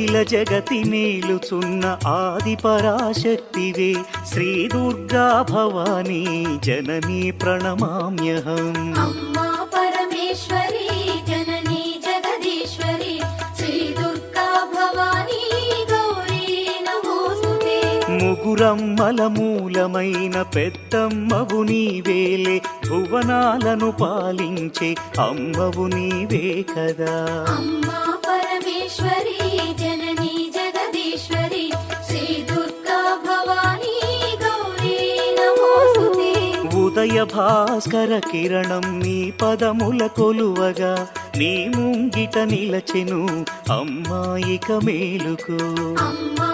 అఖిల జగతి మేలుచున్న ఆది పరాశక్తివే శ్రీ దుర్గా భవానీ జననీ ప్రణమామ్యహం. అమ్మా పరమేశ్వరి జననీ జగదీశ్వరి శ్రీ దుర్గా భవానీ గౌరీ నమోస్తుతే. ముగురమ్మల మూలమైన పెద్దమ్మవు నీవేలే భువనాలను పాలించే అమ్మవు నీవే కదా. అమ్మా పరమేశ్వరి జననీ జగదీశ్వరి శ్రీ దుర్గా భవానీ గౌరీ నమోస్తుతే. ఉదయ భాస్కర కిరణం నీ పదముల కొలువగా నీ ముంగిట నిలచెను అమ్మాయిక మేలుకు. అమ్మా